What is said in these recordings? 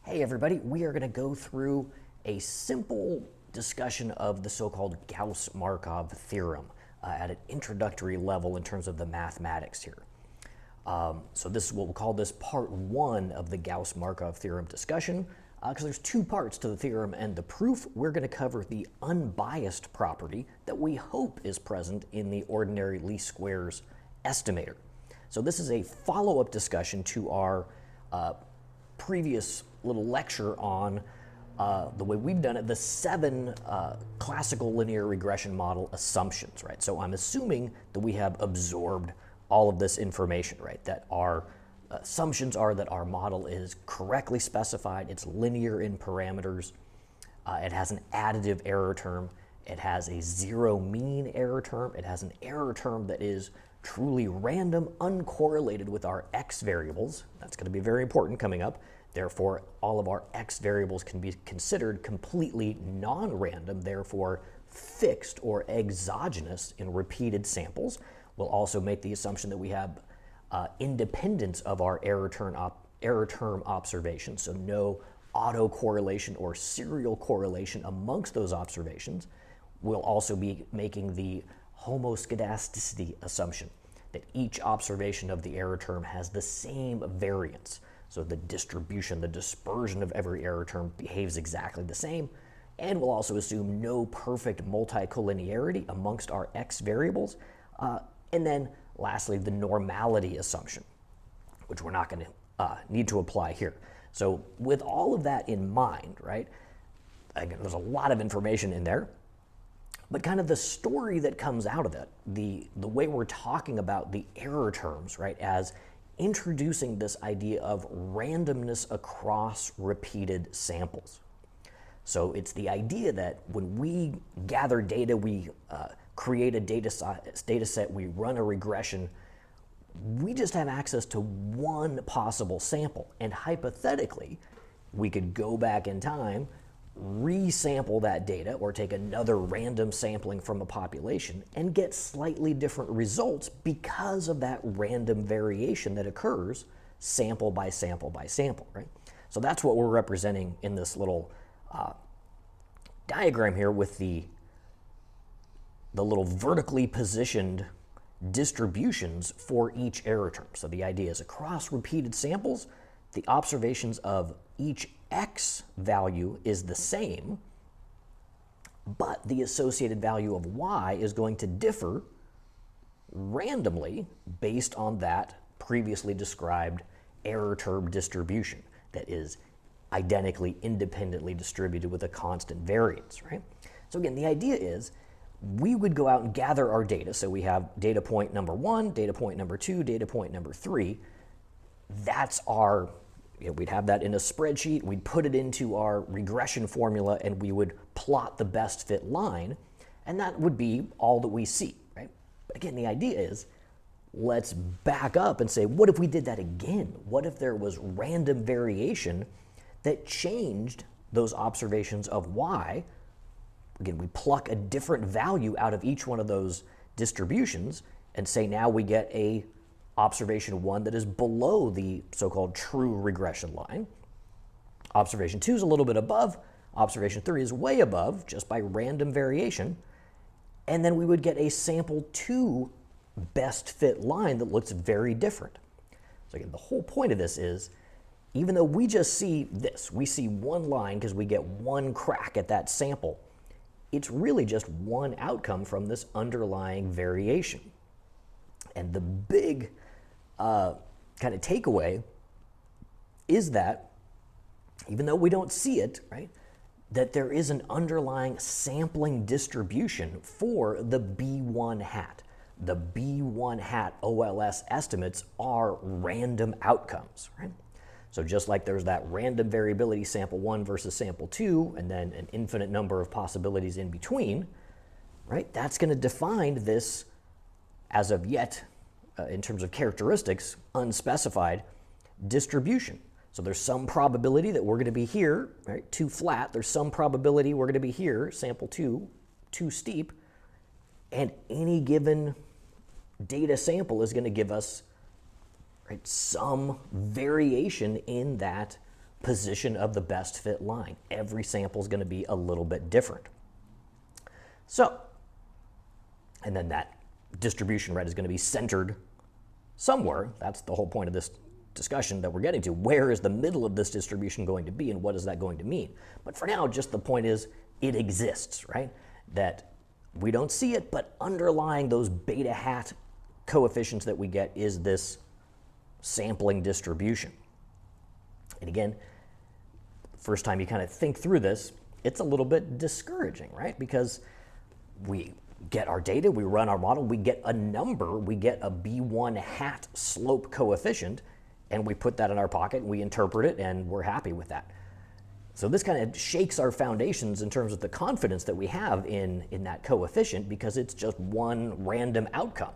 Hey everybody, we are going to go through a simple discussion of the so-called Gauss-Markov theorem at an introductory level in terms of the mathematics here. So this is what we'll call this part one of the Gauss-Markov theorem discussion because there's two parts to the theorem and the proof. We're going to cover the unbiased property that we hope is present in the ordinary least squares estimator. So this is a follow-up discussion to our previous little lecture on the way we've done it, the 7 classical linear regression model assumptions, right? So I'm assuming that we have absorbed all of this information, right? That our assumptions are that our model is correctly specified, it's linear in parameters, it has an additive error term, it has a zero mean error term, it has an error term that is truly random, uncorrelated with our x variables. That's going to be very important coming up. Therefore, all of our x variables can be considered completely non-random, therefore fixed or exogenous in repeated samples. We'll also make the assumption that we have independence of our error term observations, so no autocorrelation or serial correlation amongst those observations. We'll also be making the homoscedasticity assumption, that each observation of the error term has the same variance. So the distribution, the dispersion of every error term behaves exactly the same. And we'll also assume no perfect multicollinearity amongst our x variables. And then lastly, the normality assumption, which we're not going to need to apply here. So with all of that in mind, right, again, there's a lot of information in there. But kind of the story that comes out of that, the way we're talking about the error terms, right, as introducing this idea of randomness across repeated samples. So it's the idea that when we gather data, we create a data set, we run a regression, we just have access to one possible sample. And hypothetically, we could go back in time, resample that data or take another random sampling from a population and get slightly different results because of that random variation that occurs sample by sample by sample, right? So that's what we're representing in this little diagram here with the little vertically positioned distributions for each error term. So the idea is across repeated samples, the observations of each x value is the same, but the associated value of y is going to differ randomly based on that previously described error term distribution that is identically independently distributed with a constant variance, right? So again, the idea is we would go out and gather our data. So we have data point number 1, data point number 2, data point number 3. That's our we'd have that in a spreadsheet, we'd put it into our regression formula, and we would plot the best fit line, and that would be all that we see, right? But again, the idea is, let's back up and say, what if we did that again? What if there was random variation that changed those observations of y? Again, we pluck a different value out of each one of those distributions and say now we get a observation 1 that is below the so-called true regression line. Observation 2 is a little bit above. Observation 3 is way above just by random variation. And then we would get a sample 2 best fit line that looks very different. So again, the whole point of this is, even though we just see this, we see one line because we get one crack at that sample, it's really just one outcome from this underlying variation. And the big kind of takeaway is that, even though we don't see it, right, that there is an underlying sampling distribution for the B1 hat. The B1 hat OLS estimates are random outcomes, right? So just like there's that random variability sample 1 versus sample 2, and then an infinite number of possibilities in between, right? That's going to define this, as of yet, in terms of characteristics, unspecified distribution. So there's some probability that we're going to be here, right, too flat. There's some probability we're going to be here, sample 2, too steep. And any given data sample is going to give us, right, some variation in that position of the best fit line. Every sample is going to be a little bit different. So, and then that distribution, right, is going to be centered somewhere. That's the whole point of this discussion that we're getting to. Where is the middle of this distribution going to be, and what is that going to mean? But for now, just the point is it exists, right? That we don't see it, but underlying those beta hat coefficients that we get is this sampling distribution. And again, first time you kind of think through this, it's a little bit discouraging, right? Because we get our data, we run our model, we get a number, we get a B1 hat slope coefficient, and we put that in our pocket, and we interpret it, and we're happy with that. So this kind of shakes our foundations in terms of the confidence that we have in that coefficient, because it's just one random outcome.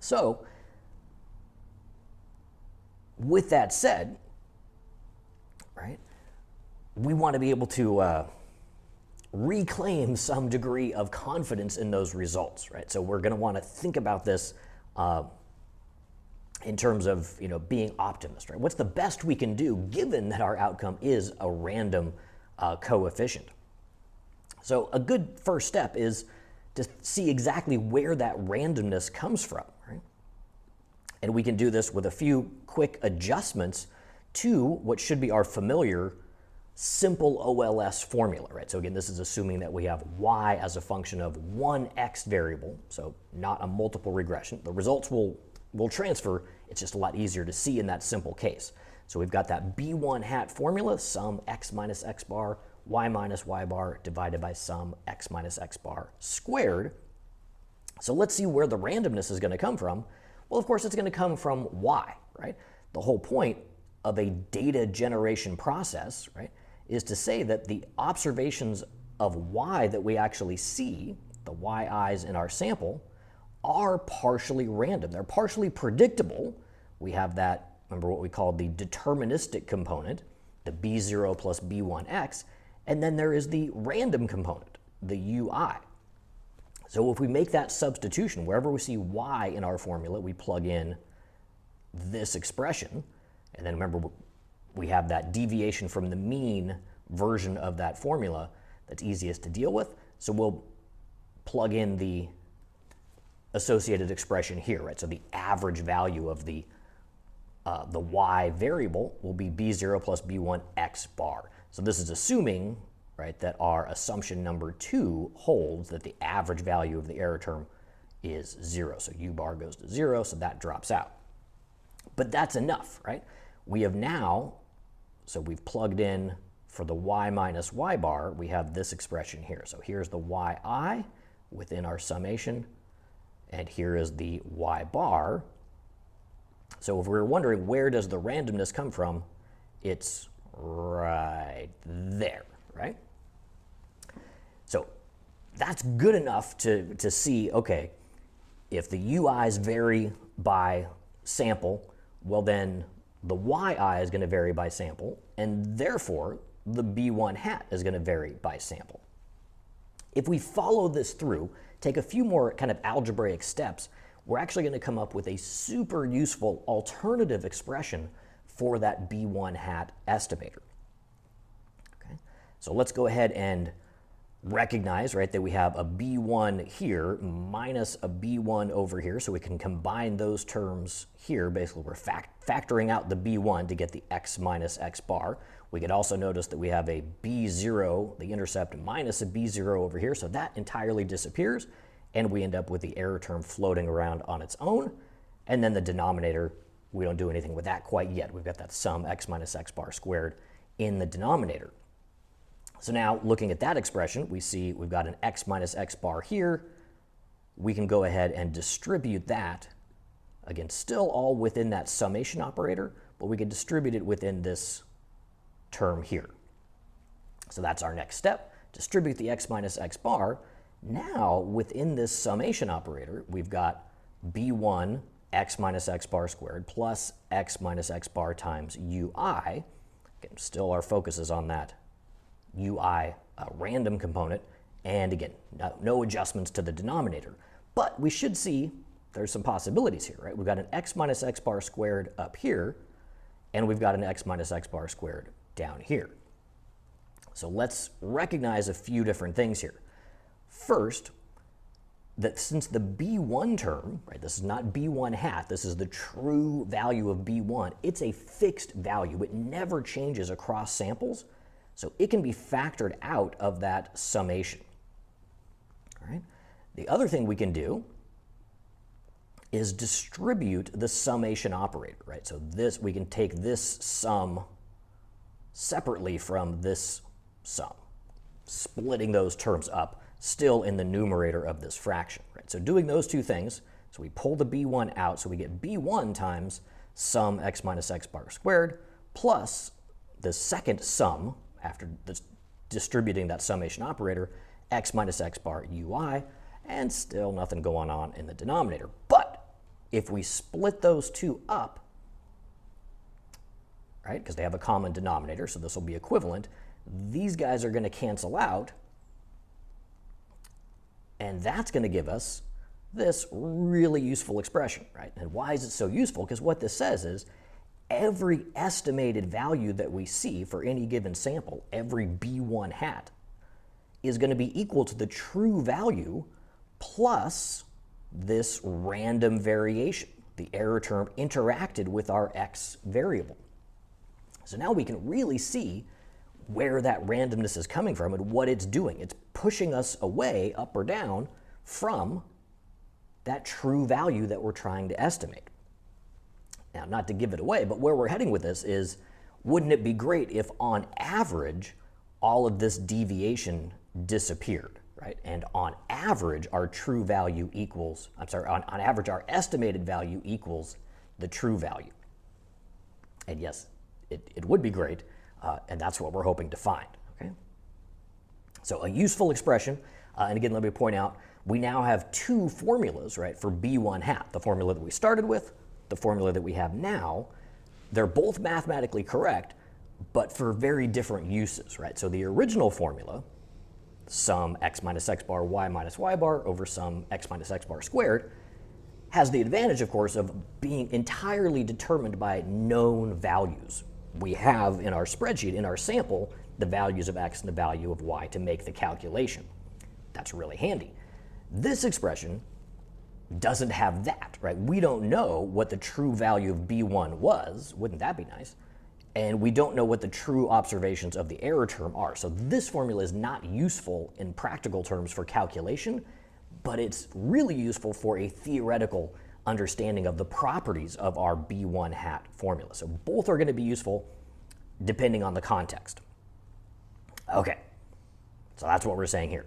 So with that said, right, we want to be able to reclaim some degree of confidence in those results, right? So we're going to want to think about this in terms of, you know, being optimist, right? What's the best we can do given that our outcome is a random coefficient? So a good first step is to see exactly where that randomness comes from, right? And we can do this with a few quick adjustments to what should be our familiar simple OLS formula, right? So again, this is assuming that we have y as a function of one x variable, so not a multiple regression. The results will transfer. It's just a lot easier to see in that simple case. So we've got that B1 hat formula, sum x minus x bar, y minus y bar divided by sum x minus x bar squared. So let's see where the randomness is going to come from. Well, of course, it's going to come from y, right? The whole point of a data generation process, right, is to say that the observations of y that we actually see, the yi's in our sample, are partially random. They're partially predictable. We have that, remember what we call the deterministic component, the b0 plus b1x, and then there is the random component, the ui. So if we make that substitution, wherever we see y in our formula, we plug in this expression, and then remember we have that deviation from the mean version of that formula that's easiest to deal with. So we'll plug in the associated expression here, right? So the average value of the y variable will be b0 plus b1 x bar. So this is assuming, right, that our assumption number 2 holds, that the average value of the error term is 0. So u bar goes to 0, so that drops out. But that's enough, right? We have now, so we've plugged in for the y minus y bar, we have this expression here. So here's the yi within our summation, and here is the y bar. So if we're wondering where does the randomness come from, it's right there, right? So that's good enough to see, okay, if the ui's vary by sample, well then the yi is going to vary by sample, and therefore the b1 hat is going to vary by sample. If we follow this through, take a few more kind of algebraic steps, we're actually going to come up with a super useful alternative expression for that b1 hat estimator. Okay? So let's go ahead and recognize, right, that we have a b1 here minus a b1 over here, so we can combine those terms here. Basically, we're factoring out the b1 to get the x minus x bar. We could also notice that we have a b0, the intercept, minus a b0 over here, so that entirely disappears, and we end up with the error term floating around on its own. And then the denominator, we don't do anything with that quite yet. We've got that sum x minus x bar squared in the denominator. So now, looking at that expression, we see we've got an x minus x bar here. We can go ahead and distribute that, again, still all within that summation operator, but we can distribute it within this term here. So that's our next step. Distribute the x minus x bar. Now, within this summation operator, we've got b1 x minus x bar squared plus x minus x bar times ui. Again, still our focus is on that ui random component, and again, no adjustments to the denominator. But we should see there's some possibilities here, right? We've got an x minus x bar squared up here, and we've got an x minus x bar squared down here. So let's recognize a few different things here. First, that since the B1 term, right, this is not B1 hat, this is the true value of B1, it's a fixed value. It never changes across samples, so it can be factored out of that summation. All right? The other thing we can do is distribute the summation operator, right? So this, we can take this sum separately from this sum, splitting those terms up, still in the numerator of this fraction, right? So doing those two things, so we pull the B1 out, so we get B1 times sum x minus x bar squared plus the second sum after distributing that summation operator, x minus x bar ui, and still nothing going on in the denominator. But if we split those two up, right, because they have a common denominator, so this will be equivalent, these guys are going to cancel out, and that's going to give us this really useful expression, right? And why is it so useful? Because what this says is every estimated value that we see for any given sample, every B1 hat, is going to be equal to the true value plus this random variation. The error term interacted with our x variable. So now we can really see where that randomness is coming from and what it's doing. It's pushing us away, up or down, from that true value that we're trying to estimate. Now, not to give it away, but where we're heading with this is, wouldn't it be great if on average, all of this deviation disappeared, right? And on average, our true value equals, on average, our estimated value equals the true value. And yes, it would be great, and that's what we're hoping to find, okay? So a useful expression, and again, let me point out, we now have two formulas, right, for B1 hat. The formula that we started with, the formula that we have now. They're both mathematically correct, but for very different uses, right? So the original formula, sum x minus x bar y minus y bar over sum x minus x bar squared, has the advantage, of course, of being entirely determined by known values. We have in our spreadsheet, in our sample, the values of x and the value of y to make the calculation. That's really handy. This expression doesn't have that, right? We don't know what the true value of B1 was. Wouldn't that be nice? And we don't know what the true observations of the error term are. So this formula is not useful in practical terms for calculation, but it's really useful for a theoretical understanding of the properties of our B1 hat formula. So both are going to be useful depending on the context. Okay, so that's what we're saying here.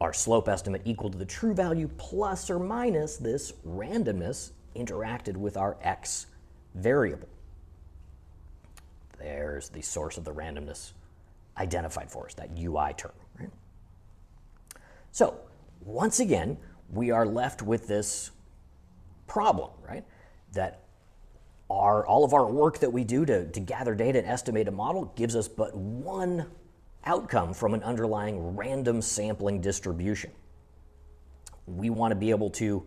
Our slope estimate equal to the true value plus or minus this randomness interacted with our x variable. There's the source of the randomness identified for us, that UI term, right? So once again, we are left with this problem, right? That all of our work that we do to gather data and estimate a model gives us but one outcome from an underlying random sampling distribution. We want to be able to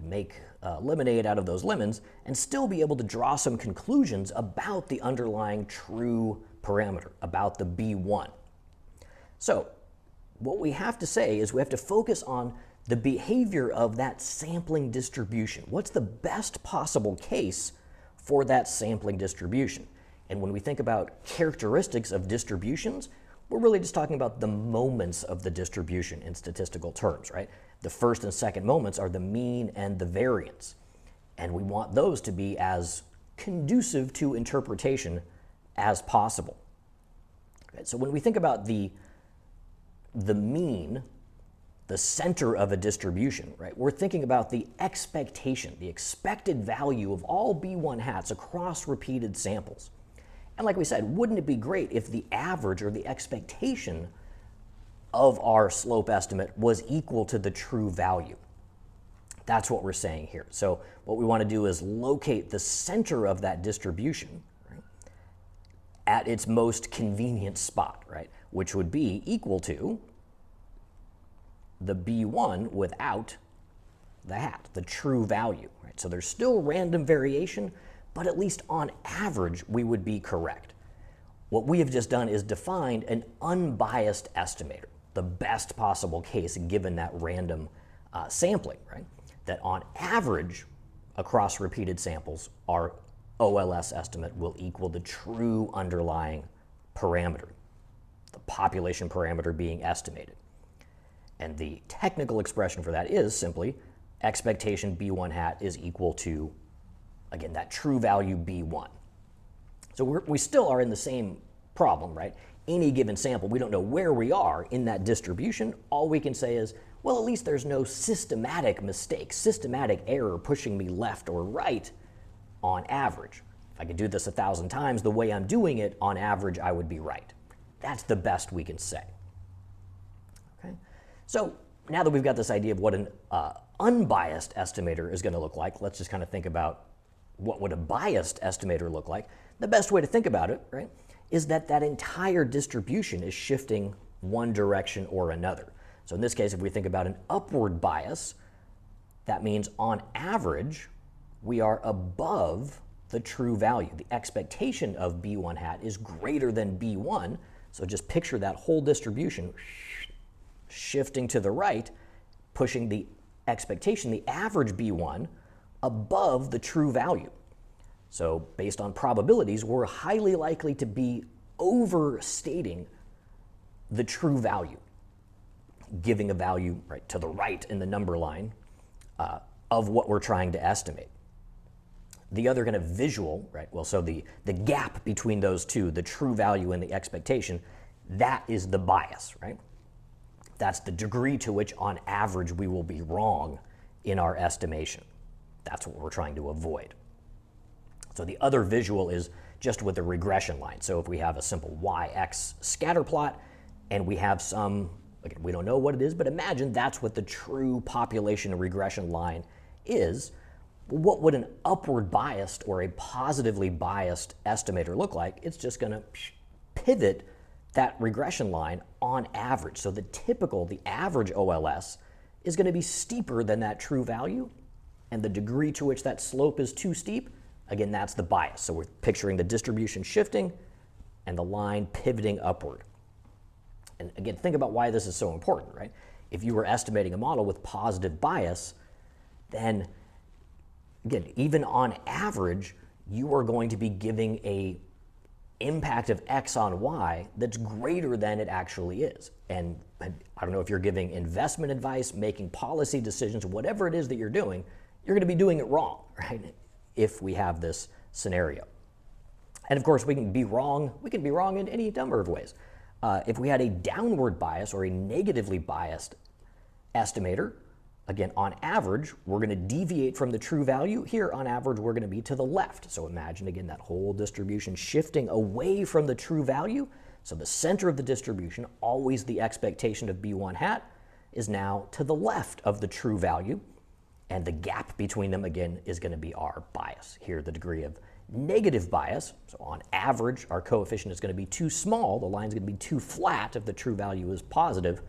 make lemonade out of those lemons and still be able to draw some conclusions about the underlying true parameter, about the B1. So what we have to say is we have to focus on the behavior of that sampling distribution. What's the best possible case for that sampling distribution? And when we think about characteristics of distributions, we're really just talking about the moments of the distribution in statistical terms, right? The first and second moments are the mean and the variance. And we want those to be as conducive to interpretation as possible. Okay, so when we think about the mean, the center of a distribution, right? We're thinking about the expectation, the expected value of all B1 hats across repeated samples. And like we said, wouldn't it be great if the average or the expectation of our slope estimate was equal to the true value? That's what we're saying here. So what we want to do is locate the center of that distribution, right, at its most convenient spot, right, which would be equal to the B1 without the hat, the true value, right? So there's still random variation, but at least on average, we would be correct. What we have just done is defined an unbiased estimator, the best possible case given that random sampling, right? That on average, across repeated samples, our OLS estimate will equal the true underlying parameter, the population parameter being estimated. And the technical expression for that is simply expectation B1 hat is equal to, again, that true value B1. So we still are in the same problem, right? Any given sample, we don't know where we are in that distribution. All we can say is, well, at least there's no systematic mistake, systematic error pushing me left or right on average. If I could do this 1,000 times the way I'm doing it, on average, I would be right. That's the best we can say. Okay? So now that we've got this idea of what an unbiased estimator is going to look like, let's just kind of think about what would a biased estimator look like. The best way to think about it, right, is that that entire distribution is shifting one direction or another. So in this case, if we think about an upward bias, that means on average, we are above the true value. The expectation of B1 hat is greater than B1. So just picture that whole distribution shifting to the right, pushing the expectation, the average B1, above the true value. So based on probabilities, we're highly likely to be overstating the true value, giving a value right to the right in the number line of what we're trying to estimate. The other kind of visual, right, well, so the gap between those two, the true value and the expectation, that is the bias, right? That's the degree to which on average we will be wrong in our estimation. That's what we're trying to avoid. So the other visual is just with a regression line. So if we have a simple y-x scatter plot and we have some, again, we don't know what it is, but imagine that's what the true population regression line is. What would an upward biased or a positively biased estimator look like? It's just going to pivot that regression line on average. So the typical, the average OLS is going to be steeper than that true value, and the degree to which that slope is too steep, again, that's the bias. So we're picturing the distribution shifting and the line pivoting upward. And again, think about why this is so important, right? If you were estimating a model with positive bias, then again, even on average, you are going to be giving a impact of X on Y that's greater than it actually is. And I don't know if you're giving investment advice, making policy decisions, whatever it is that you're doing, you're going to be doing it wrong, right? If we have this scenario. And of course, we can be wrong in any number of ways. If we had a downward bias or a negatively biased estimator, again, on average, we're going to deviate from the true value. Here, on average, we're going to be to the left. So imagine, again, that whole distribution shifting away from the true value. So the center of the distribution, always the expectation of B1 hat, is now to the left of the true value. And the gap between them, again, is going to be our bias. Here, the degree of negative bias. So on average, our coefficient is going to be too small. The line's going to be too flat if the true value is positive.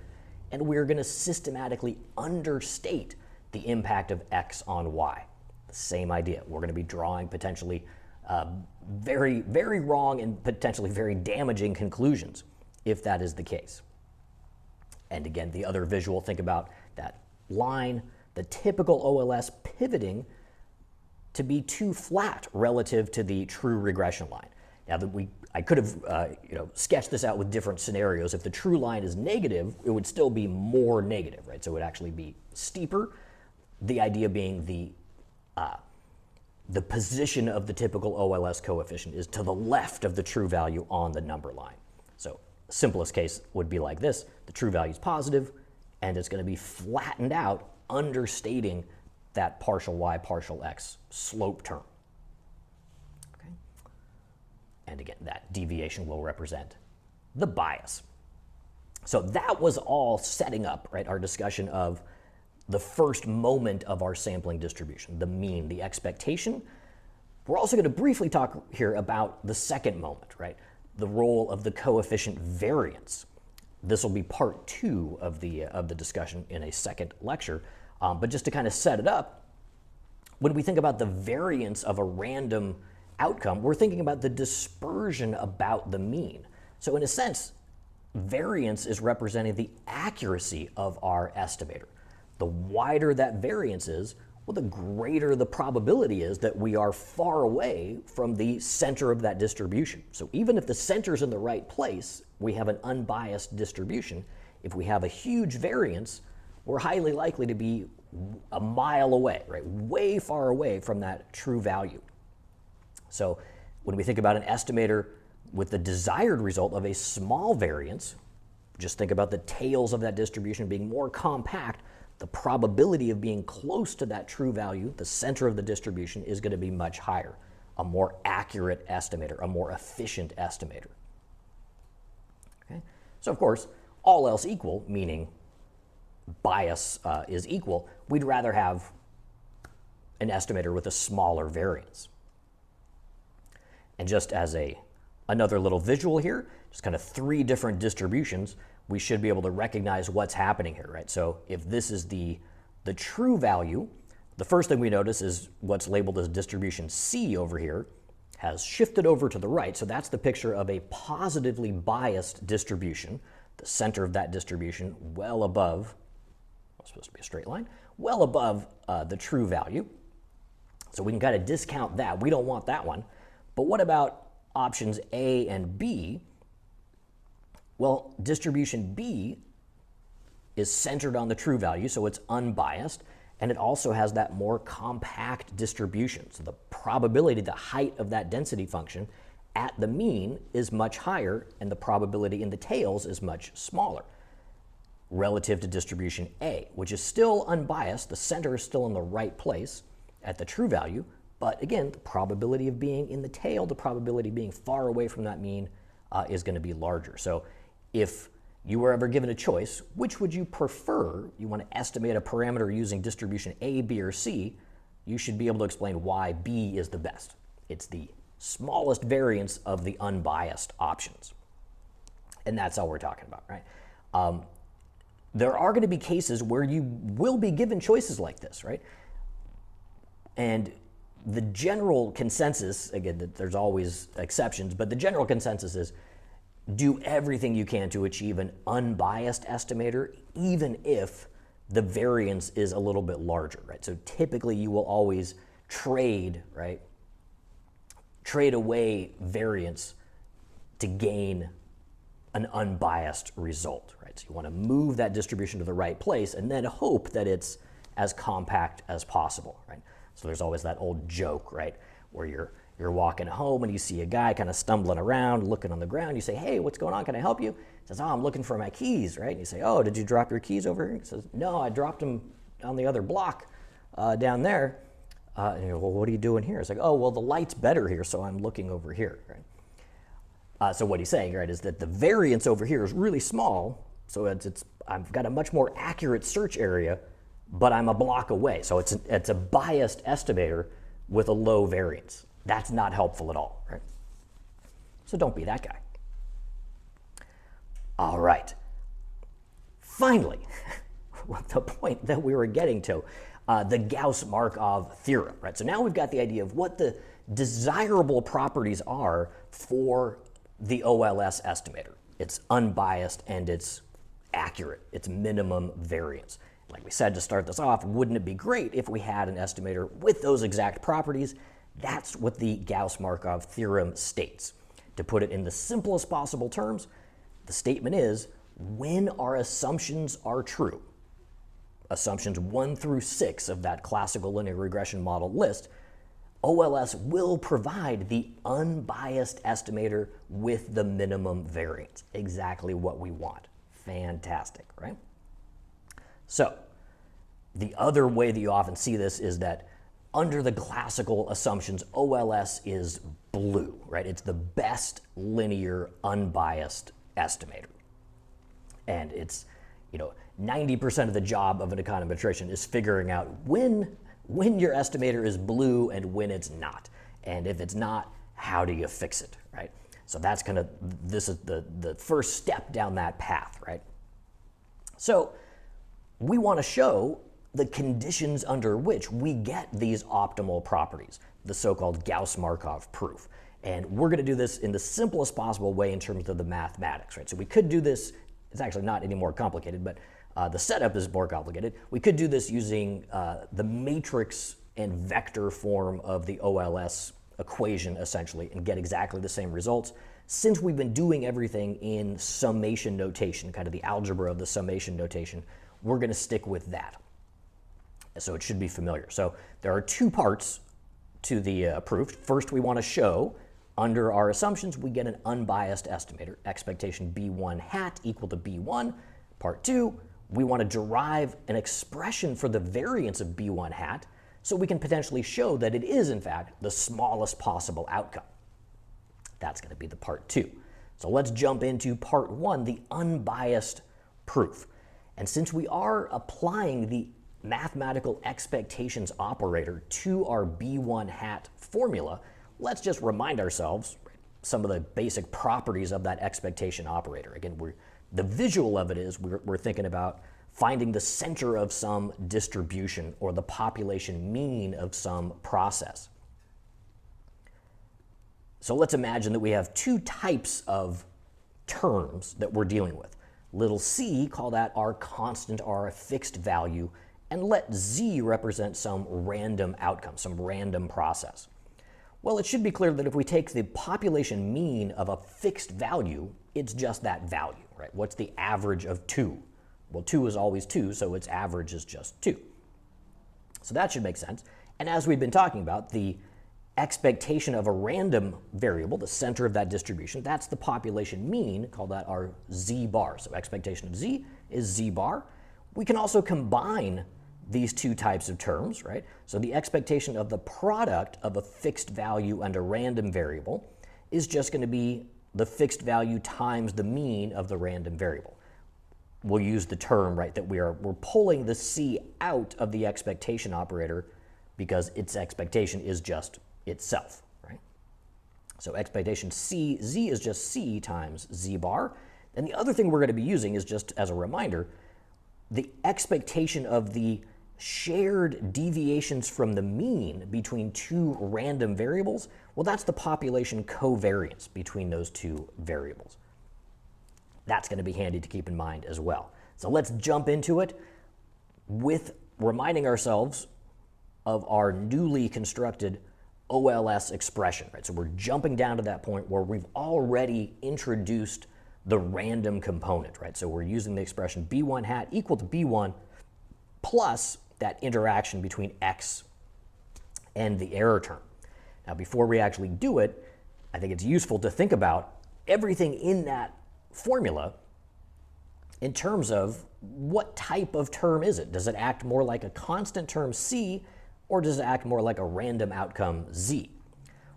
And we're going to systematically understate the impact of X on Y. The same idea. We're going to be drawing potentially very, very wrong and potentially very damaging conclusions if that is the case. And again, the other visual, think about that line, the typical OLS pivoting to be too flat relative to the true regression line. Now that I could have sketched this out with different scenarios. If the true line is negative, it would still be more negative, right? So it would actually be steeper. The idea being the position of the typical OLS coefficient is to the left of the true value on the number line. So simplest case would be like this. The true value is positive, and it's going to be flattened out, understating that partial y, partial x slope term. Okay? And again, that deviation will represent the bias. So that was all setting up, right, our discussion of the first moment of our sampling distribution, the mean, the expectation. We're also going to briefly talk here about the second moment, right, the role of the coefficient variance. This will be part 2 of the discussion in a second lecture. But just to kind of set it up, when we think about the variance of a random outcome, we're thinking about the dispersion about the mean. So in a sense, variance is representing the accuracy of our estimator. The wider that variance is, well, the greater the probability is that we are far away from the center of that distribution. So even if the center's in the right place, we have an unbiased distribution. If we have a huge variance, we're highly likely to be a mile away, right? Way far away from that true value. So when we think about an estimator with the desired result of a small variance, just think about the tails of that distribution being more compact, the probability of being close to that true value, the center of the distribution, is going to be much higher. A more accurate estimator, a more efficient estimator. Okay? So of course, all else equal, meaning bias is equal, we'd rather have an estimator with a smaller variance. And just as another little visual here, just kind of 3 different distributions, we should be able to recognize what's happening here, right? So if this is the true value, the first thing we notice is what's labeled as distribution C over here has shifted over to the right. So that's the picture of a positively biased distribution, the center of that distribution well above, it's supposed to be a straight line, well above the true value. So we can kind of discount that. We don't want that one. But what about options A and B? Well, distribution B is centered on the true value, so it's unbiased, and it also has that more compact distribution. So the probability, the height of that density function at the mean is much higher, and the probability in the tails is much smaller relative to distribution A, which is still unbiased. The center is still in the right place at the true value, but again, the probability of being in the tail, the probability of being far away from that mean is going to be larger. So if you were ever given a choice, which would you prefer? You want to estimate a parameter using distribution A, B, or C, you should be able to explain why B is the best. It's the smallest variance of the unbiased options. And that's all we're talking about, right? There are going to be cases where you will be given choices like this, right? And the general consensus, again, there's always exceptions, but the general consensus is do everything you can to achieve an unbiased estimator, even if the variance is a little bit larger, right? So typically you will always trade, right? Trade away variance to gain an unbiased result, right? So you want to move that distribution to the right place and then hope that it's as compact as possible, right? So there's always that old joke, right? Where you're walking home and you see a guy kind of stumbling around, looking on the ground. You say, hey, what's going on? Can I help you? He says, oh, I'm looking for my keys, right? And you say, oh, did you drop your keys over here? He says, no, I dropped them on the other block down there. And you go, well, what are you doing here? It's like, oh, well, the light's better here, so I'm looking over here, right? So what he's saying, right, is that the variance over here is really small, so I've got a much more accurate search area, but I'm a block away. So it's a biased estimator with a low variance. That's not helpful at all, right? So don't be that guy. All right. Finally, the point that we were getting to, the Gauss-Markov theorem, right? So now we've got the idea of what the desirable properties are for the OLS estimator. It's unbiased and it's accurate. It's minimum variance. Like we said to start this off, wouldn't it be great if we had an estimator with those exact properties? That's what the Gauss-Markov theorem states. To put it in the simplest possible terms, the statement is, when our assumptions are true, assumptions 1 through 6 of that classical linear regression model list, OLS will provide the unbiased estimator with the minimum variance. Exactly what we want. Fantastic, right? So, the other way that you often see this is that under the classical assumptions, OLS is blue, right? It's the best linear unbiased estimator. And it's, 90% of the job of an econometrician is figuring out when your estimator is blue and when it's not. And if it's not, how do you fix it, right? So that's kind of, this is the first step down that path, right? So we want to show the conditions under which we get these optimal properties, the so-called Gauss-Markov proof. And we're going to do this in the simplest possible way in terms of the mathematics, right? So we could do this, it's actually not any more complicated, but the setup is more complicated. We could do this using the matrix and vector form of the OLS equation, essentially, and get exactly the same results. Since we've been doing everything in summation notation, kind of the algebra of the summation notation, we're going to stick with that. So it should be familiar. So there are two parts to the proof. First, we want to show, under our assumptions, we get an unbiased estimator, expectation B1 hat equal to B1. Part two, we want to derive an expression for the variance of B1 hat so we can potentially show that it is, in fact, the smallest possible outcome. That's going to be the part two. So let's jump into part one, the unbiased proof. And since we are applying the mathematical expectations operator to our B1 hat formula, let's just remind ourselves some of the basic properties of that expectation operator. Again, the visual of it is we're thinking about finding the center of some distribution or the population mean of some process. So let's imagine that we have two types of terms that we're dealing with. Little c, call that our constant, our fixed value, and let z represent some random outcome, some random process. Well, it should be clear that if we take the population mean of a fixed value, it's just that value, right? What's the average of 2? Well, 2 is always 2, so its average is just 2. So that should make sense. And as we've been talking about, the expectation of a random variable, the center of that distribution, that's the population mean, call that our z bar. So expectation of z is z bar. We can also combine these two types of terms, right? So the expectation of the product of a fixed value and a random variable is just going to be the fixed value times the mean of the random variable. We'll use the term, right, that we're pulling the c out of the expectation operator because its expectation is just itself, right? So expectation z is just c times z bar. And the other thing we're going to be using is, just as a reminder, the expectation of the shared deviations from the mean between two random variables, well, that's the population covariance between those two variables. That's going to be handy to keep in mind as well. So let's jump into it with reminding ourselves of our newly constructed OLS expression, right? So we're jumping down to that point where we've already introduced the random component, right? So we're using the expression B1 hat equal to B1 plus that interaction between x and the error term. Now, before we actually do it, I think it's useful to think about everything in that formula in terms of what type of term is it? Does it act more like a constant term c, or does it act more like a random outcome z?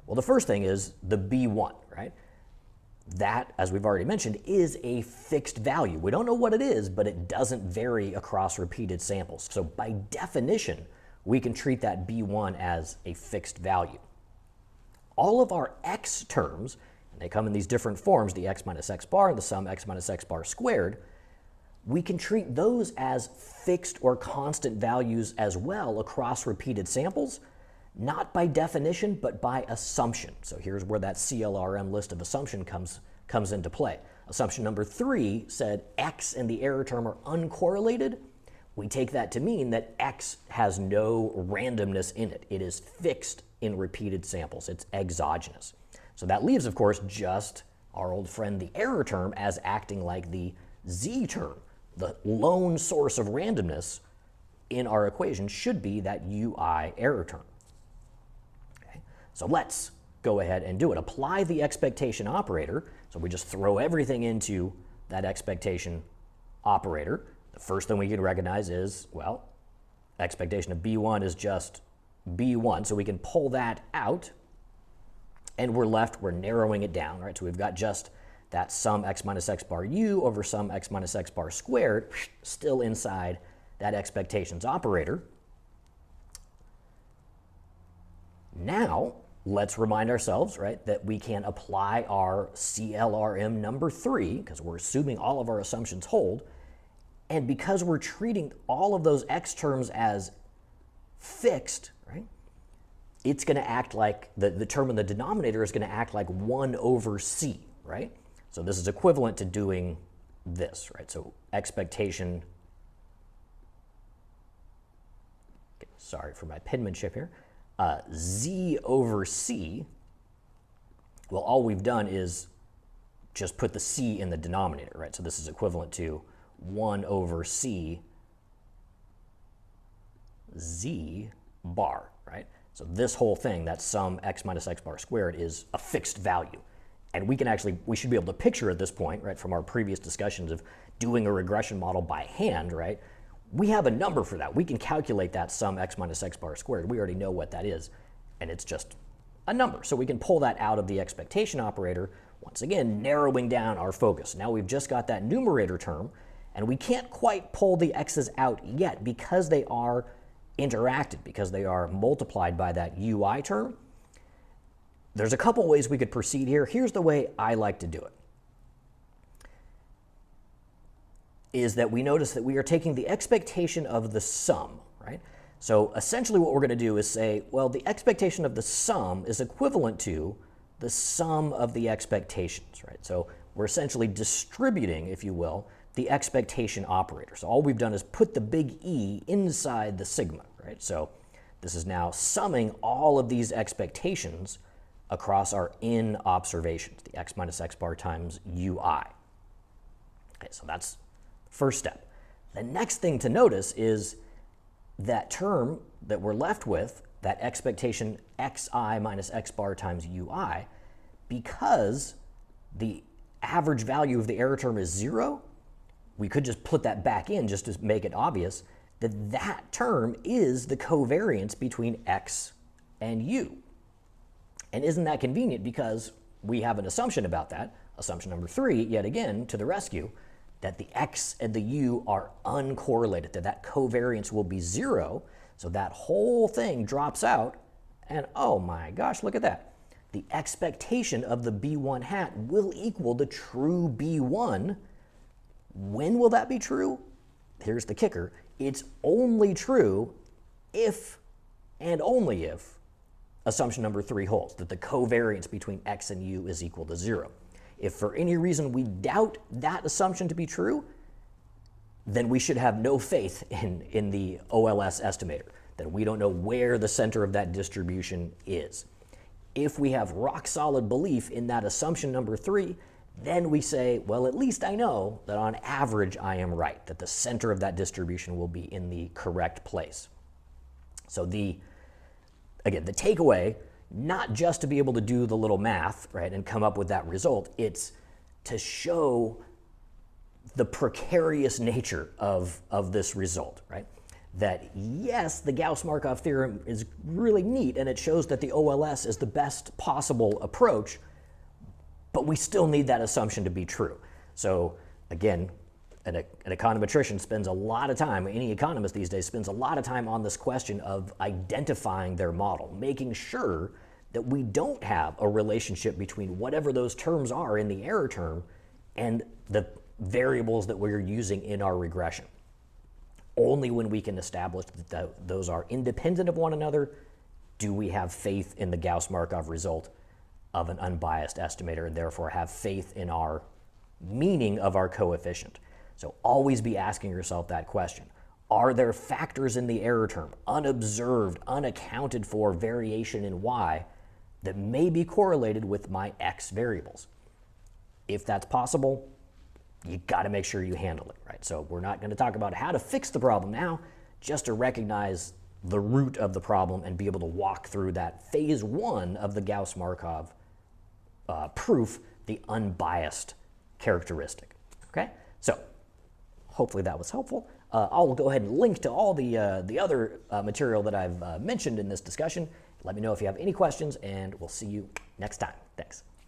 Well, the first thing is the B1, right? That, as we've already mentioned, is a fixed value. We don't know what it is, but it doesn't vary across repeated samples. So by definition, we can treat that B1 as a fixed value. All of our x terms, and they come in these different forms, the x minus x bar and the sum x minus x bar squared, we can treat those as fixed or constant values as well across repeated samples, not by definition, but by assumption. So here's where that CLRM list of assumption comes into play. Assumption number 3 said x and the error term are uncorrelated. We take that to mean that x has no randomness in it. It is fixed in repeated samples. It's exogenous. So that leaves, of course, just our old friend the error term as acting like the z term. The lone source of randomness in our equation should be that ui error term. So let's go ahead and do it. Apply the expectation operator. So we just throw everything into that expectation operator. The first thing we can recognize is, well, expectation of B1 is just B1. So we can pull that out, and we're narrowing it down, right? So we've got just that sum x minus x bar u over sum x minus x bar squared still inside that expectations operator. Now, let's remind ourselves, right, that we can apply our CLRM number 3, because we're assuming all of our assumptions hold, And because we're treating all of those x terms as fixed, right, it's going to act like, the term in the denominator is going to act like 1 over c, right? So this is equivalent to doing this, right? So expectation, okay, sorry for my penmanship here, z over c, well, all we've done is just put the c in the denominator, right? So this is equivalent to 1 over c z bar, right? So this whole thing, that sum x minus x bar squared, is a fixed value. And we should be able to picture at this point, right, from our previous discussions of doing a regression model by hand, right? We have a number for that. We can calculate that sum x minus x bar squared. We already know what that is, and it's just a number. So we can pull that out of the expectation operator, once again, narrowing down our focus. Now we've just got that numerator term, and we can't quite pull the x's out yet because they are interacted, because they are multiplied by that ui term. There's a couple ways we could proceed here. Here's the way I like to do it. Is that we notice that we are taking the expectation of the sum, right? So essentially what we're going to do is say, well, the expectation of the sum is equivalent to the sum of the expectations, right? So we're essentially distributing, if you will, the expectation operator. So all we've done is put the big E inside the sigma, right? So this is now summing all of these expectations across our in observations, the x minus x bar times ui. Okay, so that's the first step. The next thing to notice is that term that we're left with, that expectation xi minus x bar times ui, because the average value of the error term is 0, we could just put that back in just to make it obvious that that term is the covariance between x and u. And isn't that convenient, because we have an assumption about that, assumption number 3, yet again, to the rescue, that the x and the u are uncorrelated, that covariance will be 0, so that whole thing drops out, and oh my gosh, look at that. The expectation of the b1 hat will equal the true b1. When will that be true? Here's the kicker. It's only true if and only if assumption number 3 holds, that the covariance between x and u is equal to 0. If for any reason we doubt that assumption to be true, then we should have no faith in the OLS estimator, that we don't know where the center of that distribution is. If we have rock solid belief in that assumption number 3, then we say, well, at least I know that on average I am right, that the center of that distribution will be in the correct place. So again, the takeaway, not just to be able to do the little math, right, and come up with that result, it's to show the precarious nature of this result, right? That yes, the Gauss-Markov theorem is really neat, and it shows that the OLS is the best possible approach, but we still need that assumption to be true. So again, an econometrician spends a lot of time, any economist these days spends a lot of time on this question of identifying their model, making sure that we don't have a relationship between whatever those terms are in the error term and the variables that we're using in our regression. Only when we can establish that those are independent of one another do we have faith in the Gauss-Markov result of an unbiased estimator, and therefore have faith in our meaning of our coefficient. So always be asking yourself that question. Are there factors in the error term, unobserved, unaccounted for variation in y, that may be correlated with my x variables? If that's possible, you got to make sure you handle it, right? So we're not going to talk about how to fix the problem now, just to recognize the root of the problem and be able to walk through that phase 1 of the Gauss-Markov proof, the unbiased characteristic. Okay, so hopefully that was helpful. I'll go ahead and link to all the other material that I've mentioned in this discussion. Let me know if you have any questions, and we'll see you next time. Thanks.